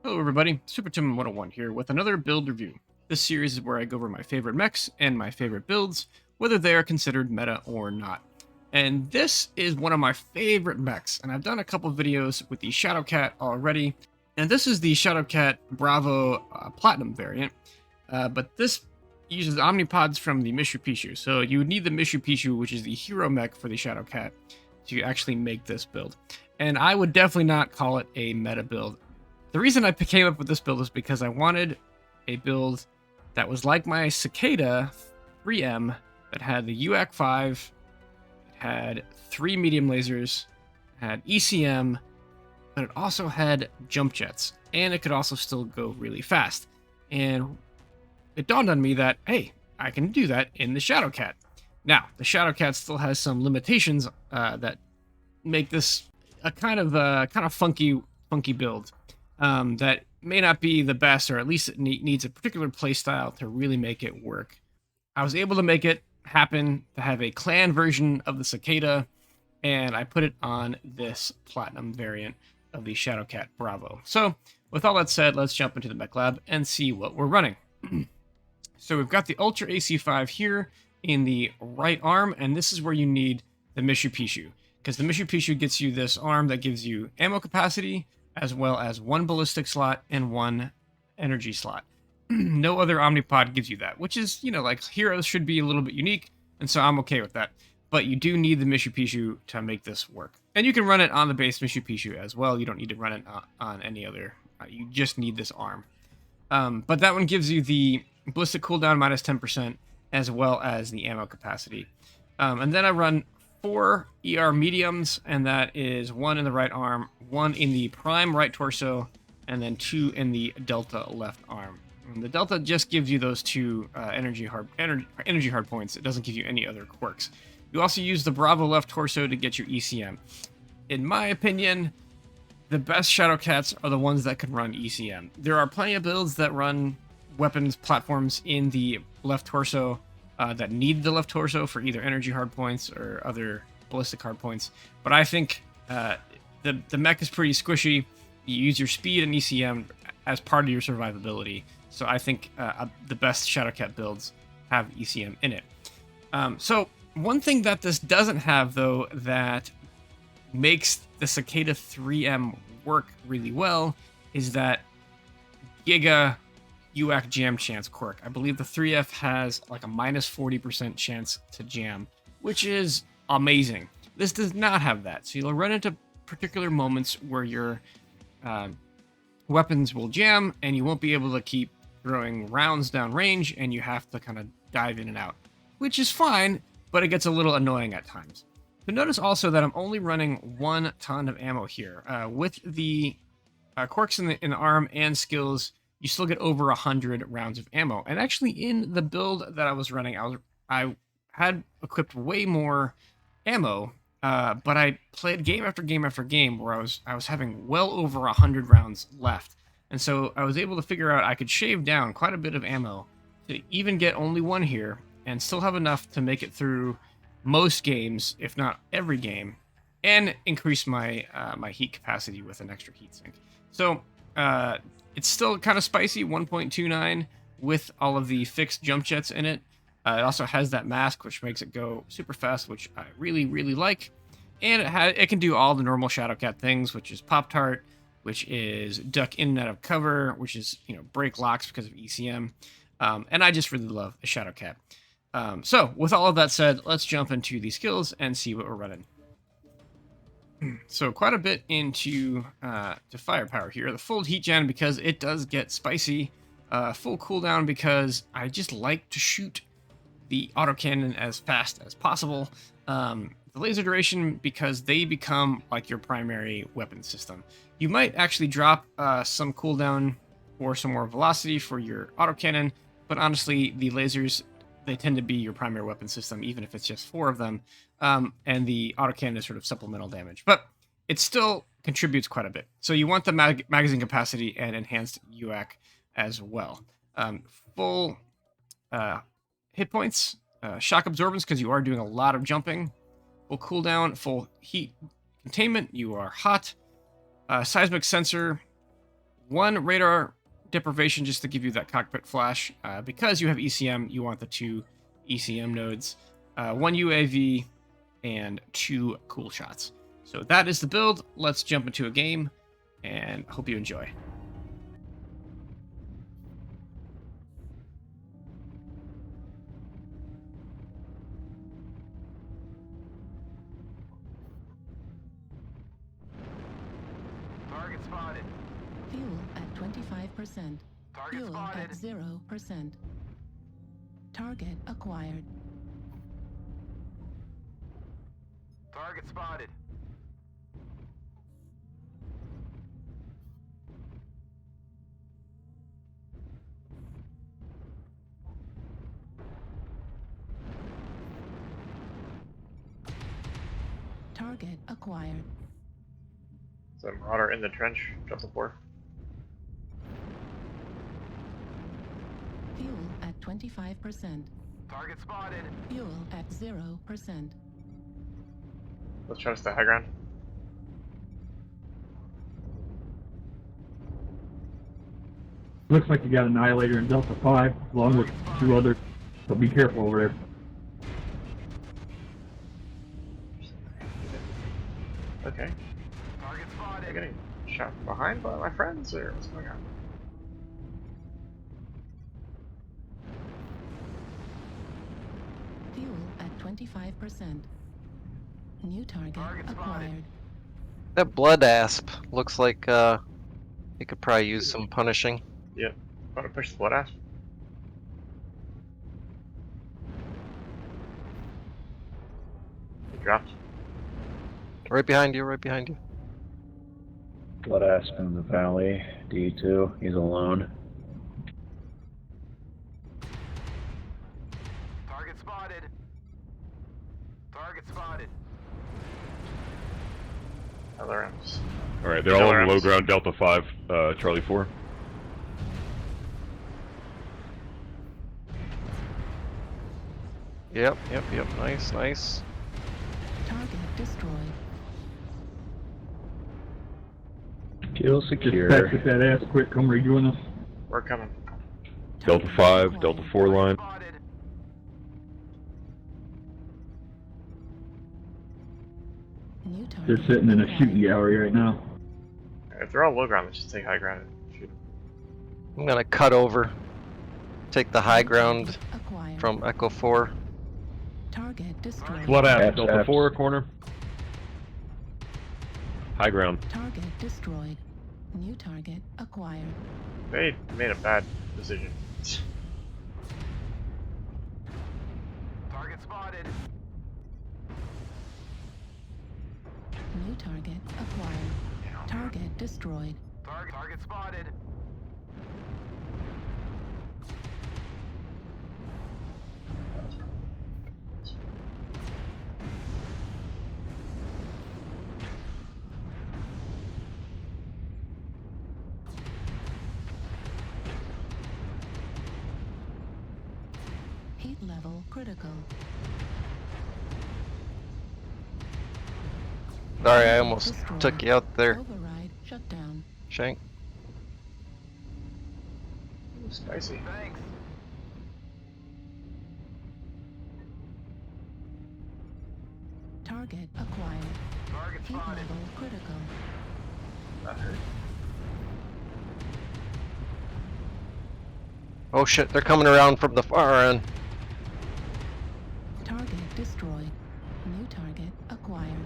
Hello everybody, Tim 101 here with another build review. This series is where I go over my favorite mechs and my favorite builds, whether they are considered meta or not. And this is one of my favorite mechs, and I've done a couple videos with the Cicada-Cat already. And this is the Cicada-Cat Bravo Platinum variant, but this uses omnipods from the Mishipeshu. So you would need the Mishipeshu, which is the hero mech for the Cicada-Cat, to actually make this build. And I would definitely not call it a meta build. The reason I came up with this build is because I wanted a build that was like my Cicada 3M that had the UAC 5, it had 3 medium lasers, it had ECM, but it also had jump jets, and it could also still go really fast. And it dawned on me that, hey, I can do that in the Cicada-Cat. Now, the Cicada-Cat still has some limitations that make this a kind of funky build. That may not be the best, or at least it needs a particular playstyle to really make it work. I was able to make it happen to have a clan version of the Cicada, and I put it on this Platinum variant of the Cicada-Cat Bravo. So, with all that said, let's jump into the mech lab and see what we're running. So we've got the Ultra AC5 here in the right arm, and this is where you need the Mishipeshu, because the Mishipeshu gets you this arm that gives you ammo capacity, as well as 1 ballistic slot and 1 energy slot. No other Omnipod gives you that, which is, like heroes should be a little bit unique, and so I'm okay with that. But you do need the Mishipeshu to make this work. And you can run it on the base Mishipeshu as well. You don't need to run it on any other. You just need this arm. But that one gives you the ballistic cooldown minus 10%, as well as the ammo capacity. And then I run 4 ER mediums, and that is 1 in the right arm, 1 in the prime right torso, and then 2 in the delta left arm. And the delta just gives you those 2 energy hard points. It doesn't give you any other quirks. You also use the Bravo left torso to get your ECM. In my opinion, the best Cicada-Cats are the ones that can run ECM. There are plenty of builds that run weapons platforms in the left torso, that need the left torso for either energy hard points or other ballistic hard points. But I think the mech is pretty squishy. You use your speed and ECM as part of your survivability. So I think the best Cicada-Cat builds have ECM in it. So one thing that this doesn't have, though, that makes the Cicada 3M work really well is that Giga UAC jam chance quirk. I believe the 3F has like a minus 40% chance to jam, which is amazing. This does not have that. So you'll run into particular moments where your weapons will jam and you won't be able to keep throwing rounds down range, and you have to kind of dive in and out, which is fine, but it gets a little annoying at times. So notice also that I'm only running 1 ton of ammo here. With the quirks in the arm and skills, you still get over 100 rounds of ammo. And actually, in the build that I was running, I had equipped way more ammo, but I played game after game after game where I was having well over 100 rounds left. And so I was able to figure out I could shave down quite a bit of ammo to even get only 1 here and still have enough to make it through most games, if not every game, and increase my my heat capacity with an extra heatsink. So it's still kind of spicy, 1.29 with all of the fixed jump jets in it. It also has that MASC, which makes it go super fast, which I really, really like. And it can do all the normal Cicada-Cat things, which is Pop-Tart, which is duck in and out of cover, which is, break locks because of ECM. And I just really love the Cicada-Cat. So with all of that said, let's jump into the skills and see what we're running. So quite a bit into to firepower here. The full heat gen because it does get spicy. Full cooldown because I just like to shoot the autocannon as fast as possible. The laser duration because they become like your primary weapon system. You might actually drop some cooldown or some more velocity for your autocannon, but honestly, the lasers, they tend to be your primary weapon system, even if it's just 4 of them. And the autocannon is sort of supplemental damage, but it still contributes quite a bit. So you want the magazine capacity and enhanced UAC as well. Full hit points, shock absorbance because you are doing a lot of jumping. Full cooldown, full heat containment. You are hot. Seismic sensor, 1 radar deprivation just to give you that cockpit flash. Because you have ECM, you want the 2 ECM nodes, 1 UAV, and 2 cool shots. So that is the build. Let's jump into a game, and hope you enjoy. Target spotted. Fuel at 25%. Target Fuel spotted. at 0%. Target acquired. Target spotted. Target acquired. Is that Marauder in the trench? Delta 4. Fuel at 25%. Target spotted. Fuel at 0%. Let's try to stay high ground. Looks like you got Annihilator in Delta 5, along with 2 others, so be careful over there. Okay. Target Am I spotted. getting shot from behind by my friends, or what's going on? Fuel at 25%. New target Target spotted. acquired. That blood asp looks like it could probably use some punishing. Yep. Want to push the blood asp? He dropped. Right behind you, right behind you. Blood Asp in the valley, D2, he's alone. Target spotted. Target spotted. LRMs. Alright, they're all on LRMs. low ground, Delta 5, Charlie 4. Yep, nice, nice. Target destroyed. Kill Just secure. patch with that ass quick, come rejoin us. We're coming. Delta 5, Delta 4 line. Spotted. New target They're sitting in a acquired. shooting gallery right now. If they're all low ground, let's just take high ground and shoot them. I'm gonna cut over. Take the high ground Acquired. from Echo 4. Target destroyed. Blood Asp, That's Delta Asp. 4 corner. High ground. Target destroyed. New target acquired. They made a bad decision. Target spotted. New target acquired. Target destroyed. Target spotted. Heat level critical. Sorry, I almost Destroyed. took you out there, Override shut down. Shank. Ooh, spicy. Thanks. Target acquired. Target Heat spotted. level critical. That hurt. Oh shit, they're coming around from the far end. Target destroyed. New target acquired.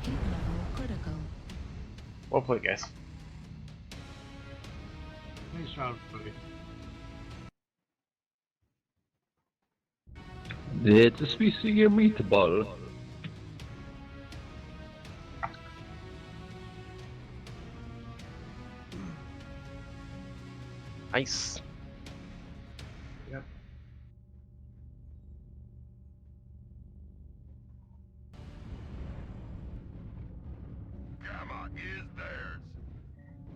Heat level critical. Well played, guys. Nice job, buddy. It's a species of meatball. Nice. Yep.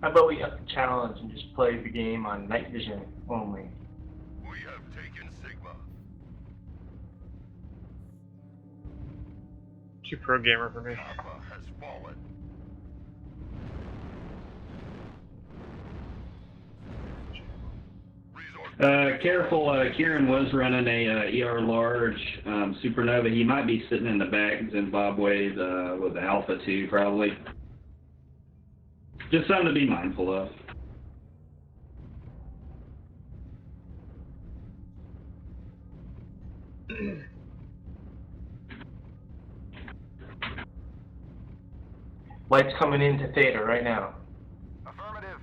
How about we up the challenge and just play the game on night vision only? Too pro gamer for me. Careful, Kieran was running a ER large supernova. He might be sitting in the back Zimbabwe with the Alpha 2 probably. Just something to be mindful of. Light's coming into Theta right now. Affirmative.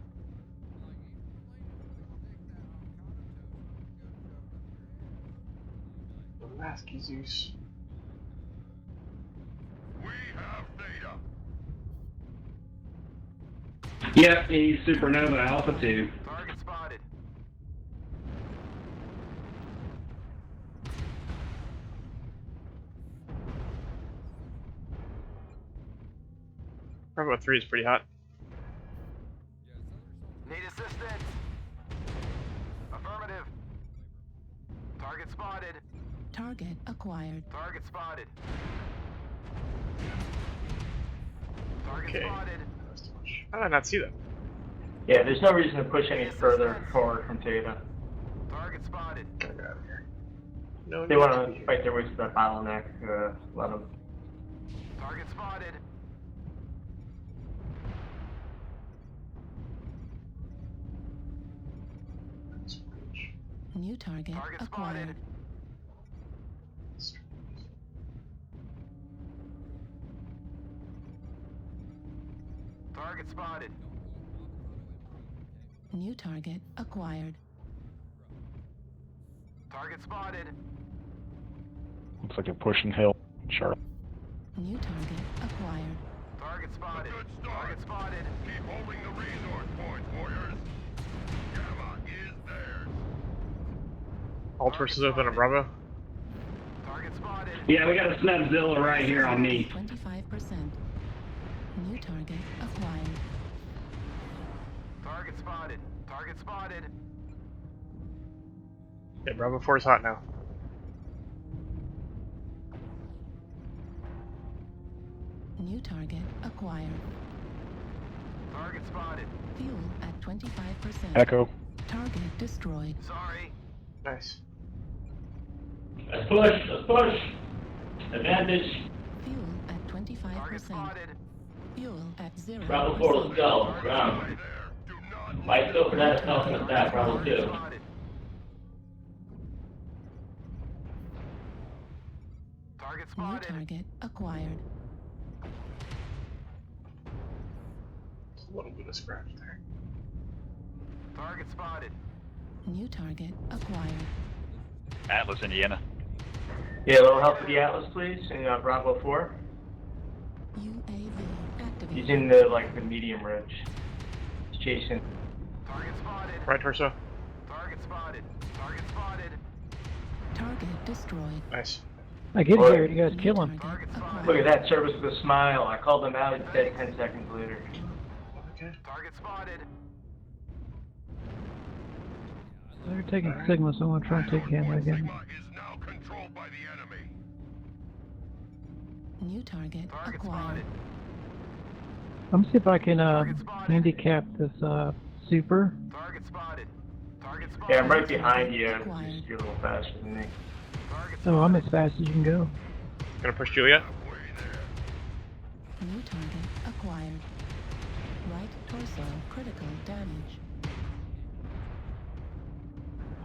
The MASC Zeus. Yep, he's supernova Alpha 2. Target spotted. Bravo 3 is pretty hot. Need assistance. Affirmative. Target spotted. Target acquired. Target spotted. Target Okay. spotted. That's too much. How did I not see that? Yeah, there's no reason to push any further forward from Theta. Target spotted. Gotta get out of here. No, They want to fight their way through that bottleneck. Let them. Target spotted. New target Target acquired. spotted. Target spotted. New target acquired. Target spotted. Looks like they're pushing hill. Charlie. New target acquired. Target spotted. Target spotted. Keep holding the resource points, warriors. Gamma is theirs. Alt versus open on Bravo. Target spotted. Yeah, we got a Snubzilla right here on me. 25%. New target acquired. Target spotted. Target spotted. Yeah, Bravo 4 is hot now. New target acquired. Target spotted. Fuel at 25%. Echo. Target destroyed. Sorry. Nice. Let's push, let's push. Advantage. Fuel at Target 25%. spotted. Fuel at 0%. Bravo 4, let's go. Ground. Mike's over that, helping us back, Bravo 2. Spotted. Target New spotted. target acquired. Just a little bit of scratch there. Target spotted. New target acquired. Atlas, Indiana. Yeah, a little help with the Atlas, please, in Bravo 4. UAV activated. He's in the medium ridge. He's chasing. Target spotted. Right torso. Target spotted. Target spotted. Target destroyed. Nice. I get here, you guys kill him. Target spotted. Look at that service with a smile. I called him out. He's dead 10 seconds later. Okay. Target spotted. They're taking Sigma, so I'm gonna try and take Gamma again. New target Target acquired. spotted. I'm gonna see if I can handicap this super. Target spotted. Target spotted. Yeah, I'm right behind you. Just you're a little faster than me. Target Oh, I'm spotted. as fast as you can go. Gonna push Juliet. New target acquired. Right torso critical damage.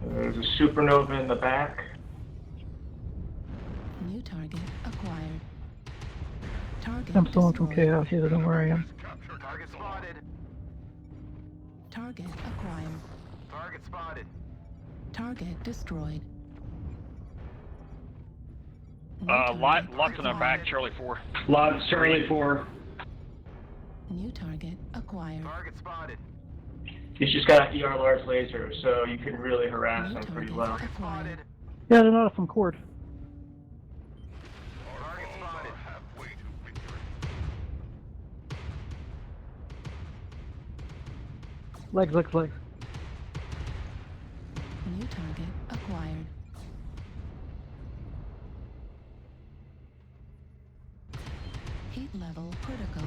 There's a supernova in the back. New target acquired. Target I'm still from destroyed. chaos. He doesn't know where I am. Target spotted. Target acquired. Target spotted. Target destroyed. New Locked target in our back, acquired. Charlie 4. Lots Charlie 4. New target acquired. Target spotted. He's just got an ER large laser, so you can really harass New him pretty target well. Target acquired. spotted. Yeah, they're not from court. Target spotted. Legs. New target acquired. Heat level critical.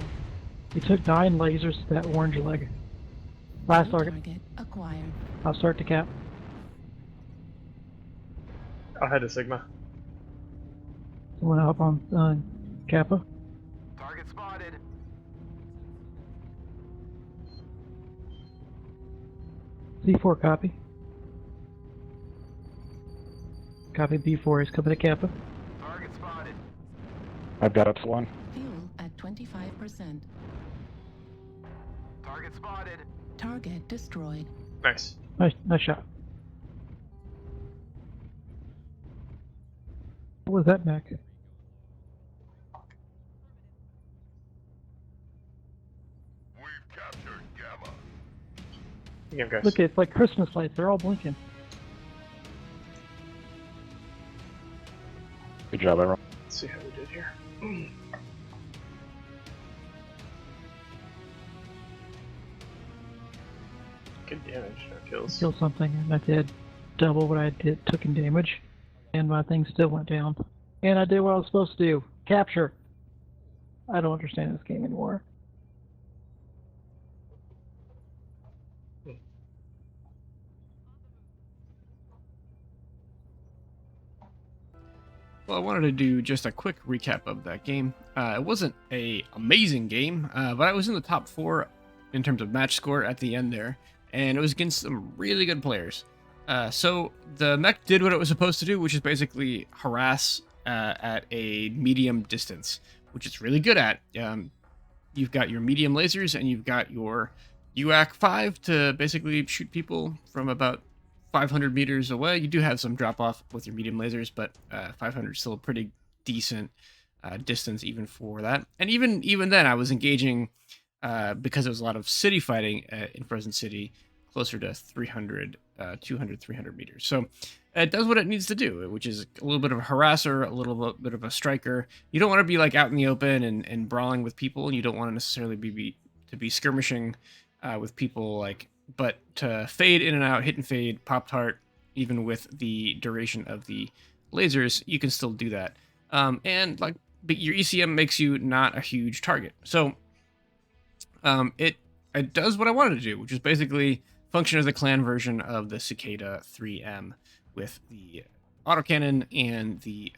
You took 9 lasers to that orange leg. Last New target. target acquired. I'll start to cap. I'll head to Sigma. Someone up on Kappa. Target spotted. C4 copy. Copy B4 is coming to Kappa. Target spotted. I've got up to 1. Fuel at 25%. Target spotted. Target destroyed. Nice. Nice shot. What was that, Mac? We've captured Gamma. Good game, guys. Look, it's like Christmas lights. They're all blinking. Good job, everyone. Let's see how we did here. Good damage, no kills. Killed something, and I did double what I took in damage, and my thing still went down. And I did what I was supposed to do. Capture. I don't understand this game anymore. Well, I wanted to do just a quick recap of that game. It wasn't an amazing game, but I was in the top 4 in terms of match score at the end there, and it was against some really good players. So the mech did what it was supposed to do, which is basically harass at a medium distance, which it's really good at. You've got your medium lasers, and you've got your UAC 5 to basically shoot people from about 500 meters away. You do have some drop off with your medium lasers, but 500 is still a pretty decent distance even for that. And even then, I was engaging because there was a lot of city fighting in Frozen City, closer to 300, 200, 300 meters. So it does what it needs to do, which is a little bit of a harasser, a little bit of a striker. You don't want to be like out in the open and brawling with people, and you don't want to necessarily be skirmishing with people but to fade in and out, hit and fade, Pop-Tart, even with the duration of the lasers, you can still do that. But your ECM makes you not a huge target. So it does what I wanted to do, which is basically function as a clan version of the Cicada 3M with the autocannon and the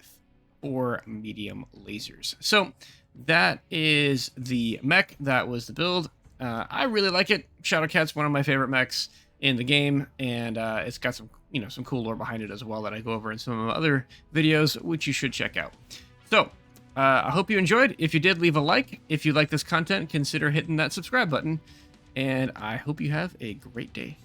4 medium lasers. So that is the mech. That was the build. I really like it. Shadowcat's one of my favorite mechs in the game, and it's got some cool lore behind it as well that I go over in some of my other videos, which you should check out. So I hope you enjoyed. If you did, leave a like. If you like this content, consider hitting that subscribe button, and I hope you have a great day.